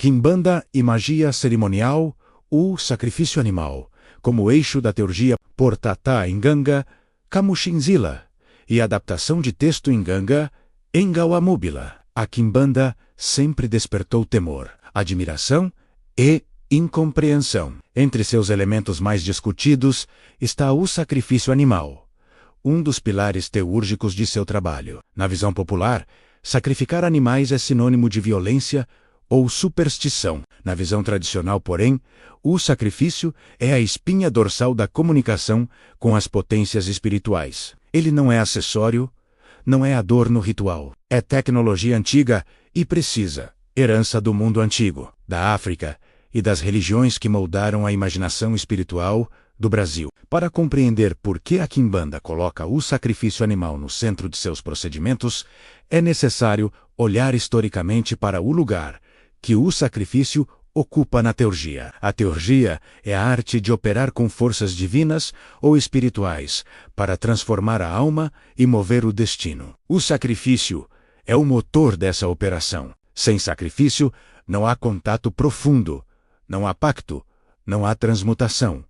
Quimbanda e magia cerimonial, o sacrifício animal, como eixo da teurgia por Tata Nganga Kamushinzila e adaptação de texto Nganga Engawamubila. A quimbanda sempre despertou temor, admiração e incompreensão. Entre seus elementos mais discutidos está o sacrifício animal, um dos pilares teúrgicos de seu trabalho. Na visão popular, sacrificar animais é sinônimo de violência ou superstição. Na visão tradicional, porém, o sacrifício é a espinha dorsal da comunicação com as potências espirituais. Ele não é acessório, não é adorno ritual. É tecnologia antiga e precisa, herança do mundo antigo, da África e das religiões que moldaram a imaginação espiritual do Brasil. Para compreender por que a quimbanda coloca o sacrifício animal no centro de seus procedimentos, é necessário olhar historicamente para o lugar que o sacrifício ocupa na teurgia. A teurgia é a arte de operar com forças divinas ou espirituais para transformar a alma e mover o destino. O sacrifício é o motor dessa operação. Sem sacrifício, não há contato profundo, não há pacto, não há transmutação.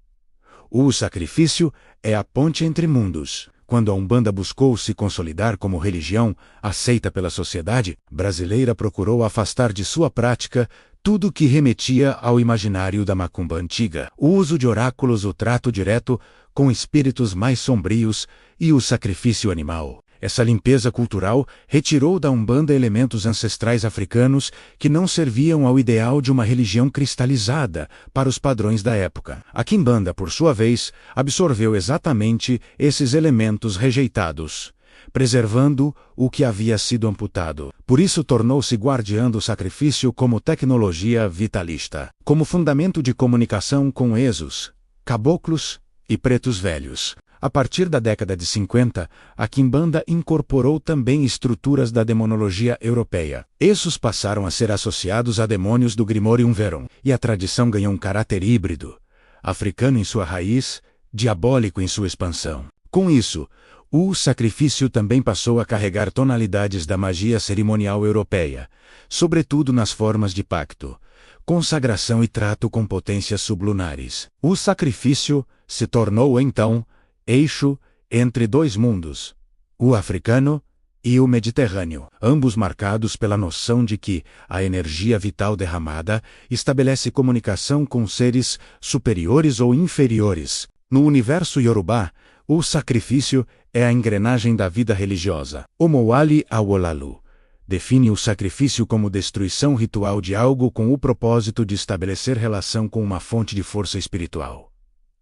O sacrifício é a ponte entre mundos. Quando a Umbanda buscou se consolidar como religião aceita pela sociedade brasileira, procurou afastar de sua prática tudo que remetia ao imaginário da macumba antiga. O uso de oráculos, o trato direto com espíritos mais sombrios e o sacrifício animal. Essa limpeza cultural retirou da Umbanda elementos ancestrais africanos que não serviam ao ideal de uma religião cristalizada para os padrões da época. A quimbanda, por sua vez, absorveu exatamente esses elementos rejeitados, preservando o que havia sido amputado. Por isso tornou-se guardiã do sacrifício como tecnologia vitalista, como fundamento de comunicação com exus, caboclos e pretos velhos. A partir da década de 50, a quimbanda incorporou também estruturas da demonologia europeia. Esses passaram a ser associados a demônios do Grimorium Verum, e a tradição ganhou um caráter híbrido, africano em sua raiz, diabólico em sua expansão. Com isso, o sacrifício também passou a carregar tonalidades da magia cerimonial europeia, sobretudo nas formas de pacto, consagração e trato com potências sublunares. O sacrifício se tornou, então, eixo entre dois mundos, o africano e o mediterrâneo, ambos marcados pela noção de que a energia vital derramada estabelece comunicação com seres superiores ou inferiores. No universo iorubá, o sacrifício é a engrenagem da vida religiosa. O Moali Awolalu define o sacrifício como destruição ritual de algo com o propósito de estabelecer relação com uma fonte de força espiritual.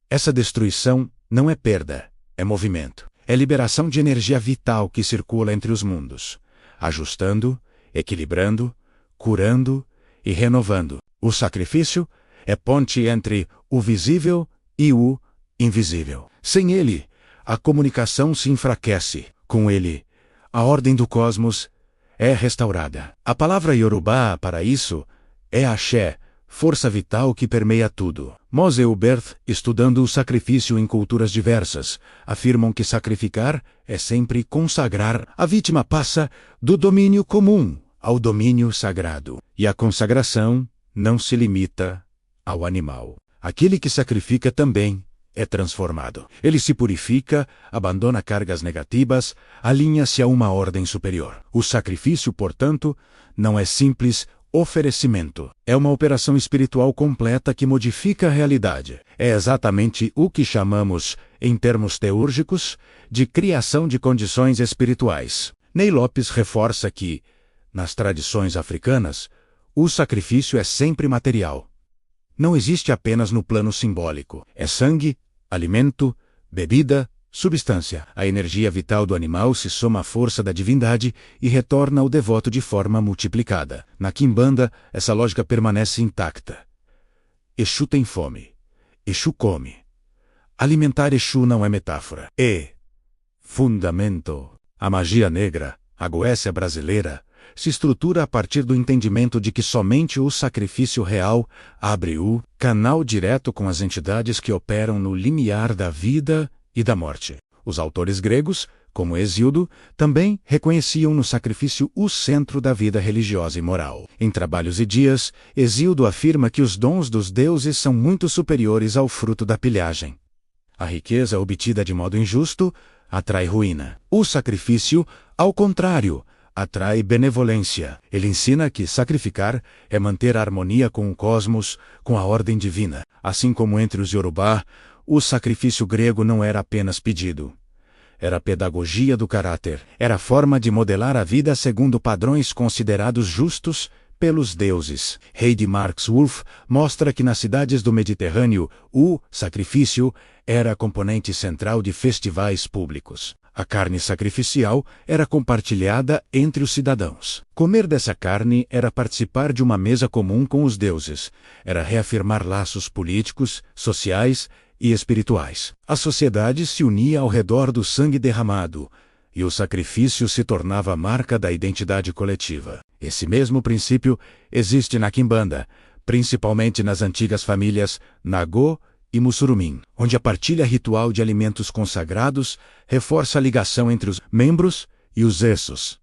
Essa destruição não é perda, é movimento. É liberação de energia vital que circula entre os mundos, ajustando, equilibrando, curando e renovando. O sacrifício é ponte entre o visível e o invisível. Sem ele, a comunicação se enfraquece. Com ele, a ordem do cosmos é restaurada. A palavra iorubá para isso é axé, força vital que permeia tudo. Mose Uberth, estudando o sacrifício em culturas diversas, afirmam que sacrificar é sempre consagrar. A vítima passa do domínio comum ao domínio sagrado. E a consagração não se limita ao animal. Aquele que sacrifica também é transformado. Ele se purifica, abandona cargas negativas, alinha-se a uma ordem superior. O sacrifício, portanto, não é simples oferecimento. É uma operação espiritual completa que modifica a realidade. É exatamente o que chamamos, em termos teúrgicos, de criação de condições espirituais. Ney Lopes reforça que, nas tradições africanas, o sacrifício é sempre material. Não existe apenas no plano simbólico. É sangue, alimento, bebida, substância. A energia vital do animal se soma à força da divindade e retorna ao devoto de forma multiplicada. Na quimbanda, essa lógica permanece intacta. Exu tem fome. Exu come. Alimentar Exu não é metáfora. É fundamento. A magia negra, a goécia brasileira, se estrutura a partir do entendimento de que somente o sacrifício real abre o canal direto com as entidades que operam no limiar da vida e da morte. Os autores gregos, como Hesíodo, também reconheciam no sacrifício o centro da vida religiosa e moral. Em Trabalhos e Dias, Hesíodo afirma que os dons dos deuses são muito superiores ao fruto da pilhagem. A riqueza obtida de modo injusto atrai ruína. O sacrifício, ao contrário, atrai benevolência. Ele ensina que sacrificar é manter a harmonia com o cosmos, com a ordem divina. Assim como entre os Yorubá, o sacrifício grego não era apenas pedido. Era pedagogia do caráter. Era forma de modelar a vida segundo padrões considerados justos pelos deuses. Heidi Marks Wolf mostra que nas cidades do Mediterrâneo, o sacrifício era componente central de festivais públicos. A carne sacrificial era compartilhada entre os cidadãos. Comer dessa carne era participar de uma mesa comum com os deuses. Era reafirmar laços políticos, sociais e espirituais. A sociedade se unia ao redor do sangue derramado, e o sacrifício se tornava a marca da identidade coletiva. Esse mesmo princípio existe na Quimbanda, principalmente nas antigas famílias Nagô e Mussurumim, onde a partilha ritual de alimentos consagrados reforça a ligação entre os membros e os essos.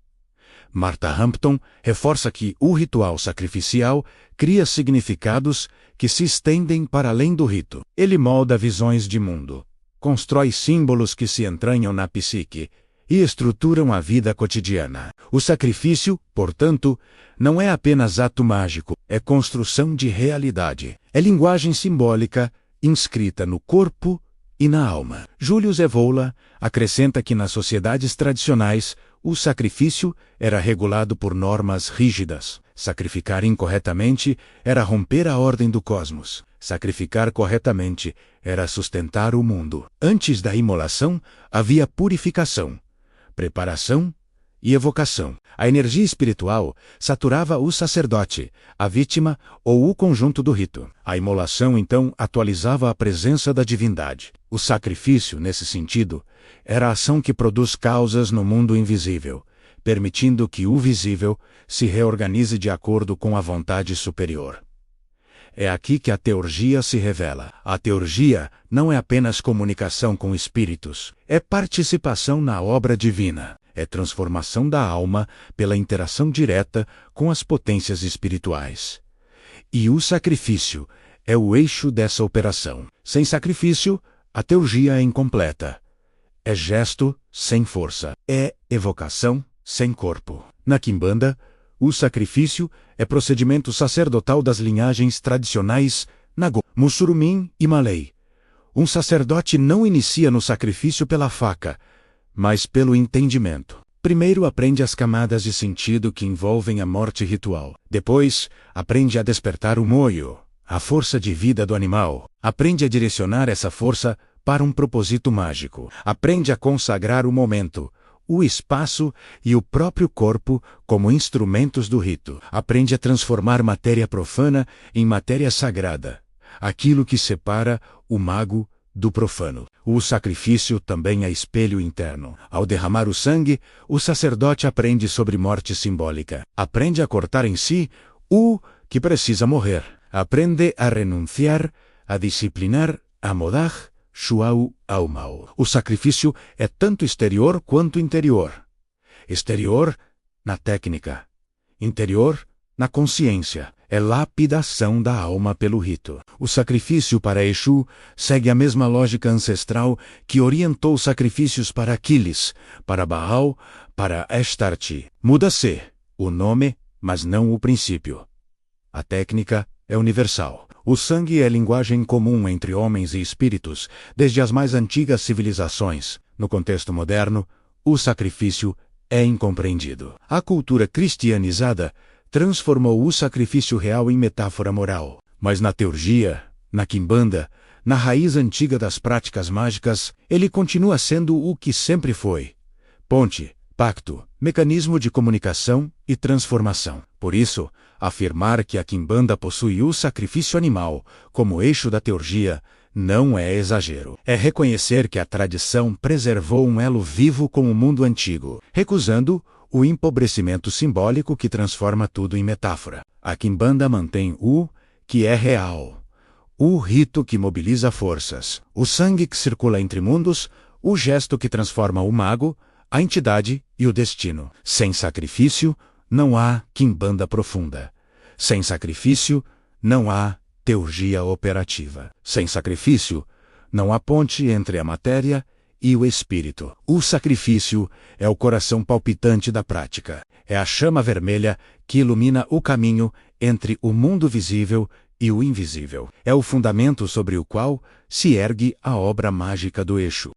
Martha Hampton reforça que o ritual sacrificial cria significados que se estendem para além do rito. Ele molda visões de mundo, constrói símbolos que se entranham na psique e estruturam a vida cotidiana. O sacrifício, portanto, não é apenas ato mágico, é construção de realidade. É linguagem simbólica inscrita no corpo e na alma. Julius Evola acrescenta que nas sociedades tradicionais, o sacrifício era regulado por normas rígidas. Sacrificar incorretamente era romper a ordem do cosmos. Sacrificar corretamente era sustentar o mundo. Antes da imolação, havia purificação, preparação e evocação. A energia espiritual saturava o sacerdote, a vítima ou o conjunto do rito. A imolação, então, atualizava a presença da divindade. O sacrifício, nesse sentido, era a ação que produz causas no mundo invisível, permitindo que o visível se reorganize de acordo com a vontade superior. É aqui que a teurgia se revela. A teurgia não é apenas comunicação com espíritos, é participação na obra divina. É transformação da alma pela interação direta com as potências espirituais. E o sacrifício é o eixo dessa operação. Sem sacrifício, a teurgia é incompleta. É gesto sem força. É evocação sem corpo. Na Quimbanda, o sacrifício é procedimento sacerdotal das linhagens tradicionais Nagô, Mussurumim e Malay. Um sacerdote não inicia no sacrifício pela faca, mas pelo entendimento. Primeiro aprende as camadas de sentido que envolvem a morte ritual. Depois, aprende a despertar o moio, a força de vida do animal. Aprende a direcionar essa força para um propósito mágico. Aprende a consagrar o momento, o espaço e o próprio corpo como instrumentos do rito. Aprende a transformar matéria profana em matéria sagrada, aquilo que separa o mago do profano. O sacrifício também é espelho interno. Ao derramar o sangue, o sacerdote aprende sobre morte simbólica. Aprende a cortar em si o que precisa morrer. Aprende a renunciar, a disciplinar, a mudar shuau ao mal. O sacrifício é tanto exterior quanto interior. Exterior, na técnica. Interior, na consciência. É lapidação da alma pelo rito. O sacrifício para Exu segue a mesma lógica ancestral que orientou os sacrifícios para Aquiles, para Baal, para Astarte. Muda-se o nome, mas não o princípio. A técnica é universal. O sangue é linguagem comum entre homens e espíritos, desde as mais antigas civilizações. No contexto moderno, o sacrifício é incompreendido. A cultura cristianizada transformou o sacrifício real em metáfora moral. Mas na teurgia, na Quimbanda, na raiz antiga das práticas mágicas, ele continua sendo o que sempre foi: ponte, pacto, mecanismo de comunicação e transformação. Por isso, afirmar que a Quimbanda possui o sacrifício animal como eixo da teurgia não é exagero. É reconhecer que a tradição preservou um elo vivo com o mundo antigo, recusando o empobrecimento simbólico que transforma tudo em metáfora. A Quimbanda mantém o que é real, o rito que mobiliza forças, o sangue que circula entre mundos, o gesto que transforma o mago, a entidade e o destino. Sem sacrifício, não há quimbanda profunda. Sem sacrifício, não há teurgia operativa. Sem sacrifício, não há ponte entre a matéria e o espírito. O sacrifício é o coração palpitante da prática. É a chama vermelha que ilumina o caminho entre o mundo visível e o invisível. É o fundamento sobre o qual se ergue a obra mágica do Exu.